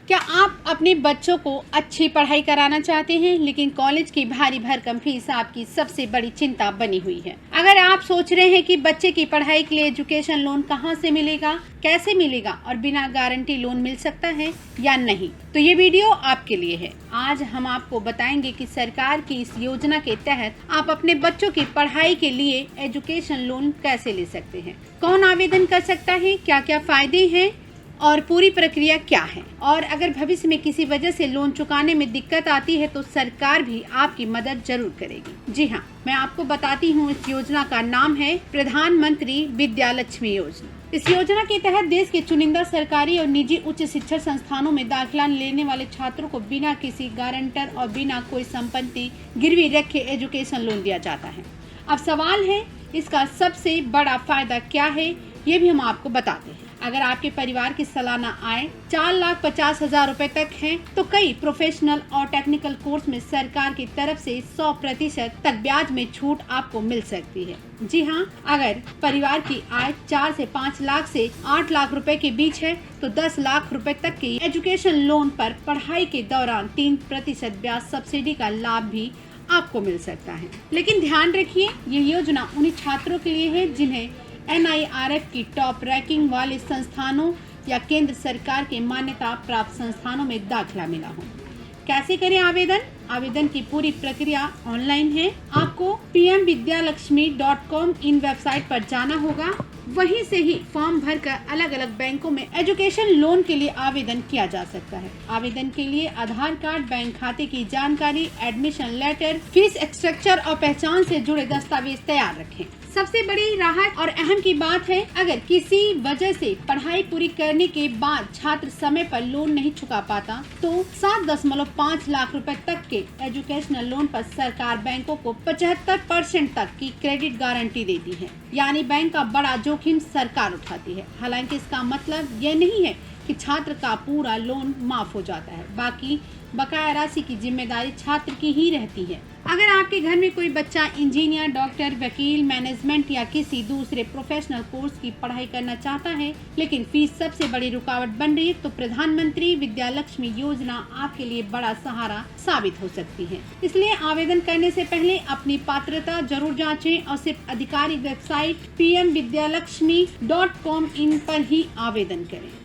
क्या आप अपने बच्चों को अच्छी पढ़ाई कराना चाहते हैं, लेकिन कॉलेज की भारी भरकम फीस आपकी सबसे बड़ी चिंता बनी हुई है? अगर आप सोच रहे हैं कि बच्चे की पढ़ाई के लिए एजुकेशन लोन कहां से मिलेगा, कैसे मिलेगा और बिना गारंटी लोन मिल सकता है या नहीं, तो ये वीडियो आपके लिए है। आज हम आपको बताएंगे कि सरकार की इस योजना के तहत आप अपने बच्चों की पढ़ाई के लिए एजुकेशन लोन कैसे ले सकते हैं, कौन आवेदन कर सकता है, क्या क्या फायदे हैं और पूरी प्रक्रिया क्या है, और अगर भविष्य में किसी वजह से लोन चुकाने में दिक्कत आती है तो सरकार भी आपकी मदद जरूर करेगी। जी हाँ, मैं आपको बताती हूँ, इस योजना का नाम है प्रधानमंत्री विद्या लक्ष्मी योजना। इस योजना के तहत देश के चुनिंदा सरकारी और निजी उच्च शिक्षा संस्थानों में दाखिला लेने वाले छात्रों को बिना किसी गारंटर और बिना कोई संपत्ति गिरवी रखे एजुकेशन लोन दिया जाता है। अब सवाल है, इसका सबसे बड़ा फायदा क्या है, ये भी हम आपको बताते हैं। अगर आपके परिवार की सालाना आय 4,50,000 रुपए तक है, तो कई प्रोफेशनल और टेक्निकल कोर्स में सरकार की तरफ से 100% तक ब्याज में छूट आपको मिल सकती है। जी हाँ, अगर परिवार की आय 4 से 5 लाख से 8 लाख रुपए के बीच है, तो 10 लाख रुपए तक की एजुकेशन लोन पर पढ़ाई के दौरान 3% ब्याज सब्सिडी का लाभ भी आपको मिल सकता है। लेकिन ध्यान रखिए, ये योजना उन्हीं छात्रों के लिए है जिन्हें NIRF की टॉप रैंकिंग वाले संस्थानों या केंद्र सरकार के मान्यता प्राप्त संस्थानों में दाखिला मिला हो। कैसे करें आवेदन? आवेदन की पूरी प्रक्रिया ऑनलाइन है। आपको pmvidyalakshmi.com इन वेबसाइट पर जाना होगा। वहीं से ही फॉर्म भरकर अलग अलग बैंकों में एजुकेशन लोन के लिए आवेदन किया जा सकता है। आवेदन के लिए आधार कार्ड, बैंक खाते की जानकारी, एडमिशन लेटर, फीस स्ट्रक्चर और पहचान से जुड़े दस्तावेज तैयार रखें। सबसे बड़ी राहत और अहम की बात है, अगर किसी वजह से पढ़ाई पूरी करने के बाद छात्र समय पर लोन नहीं चुका पाता, तो 7.5 लाख रुपए तक के एजुकेशनल लोन पर सरकार बैंकों को 75% तक की क्रेडिट गारंटी देती है। यानी बैंक का बड़ा जोखिम सरकार उठाती है। हालांकि इसका मतलब यह नहीं है कि छात्र का पूरा लोन माफ हो जाता है, बाकी बकाया राशि की जिम्मेदारी छात्र की ही रहती है। अगर आपके घर में कोई बच्चा इंजीनियर, डॉक्टर, वकील, मैनेजमेंट या किसी दूसरे प्रोफेशनल कोर्स की पढ़ाई करना चाहता है, लेकिन फीस सबसे बड़ी रुकावट बन रही है, तो प्रधानमंत्री विद्या लक्ष्मी योजना आपके लिए बड़ा सहारा साबित हो सकती है। इसलिए आवेदन करने से पहले अपनी पात्रता जरूर जांचें और सिर्फ अधिकारी वेबसाइट pmvidyalakshmi.com इन पर ही आवेदन करें।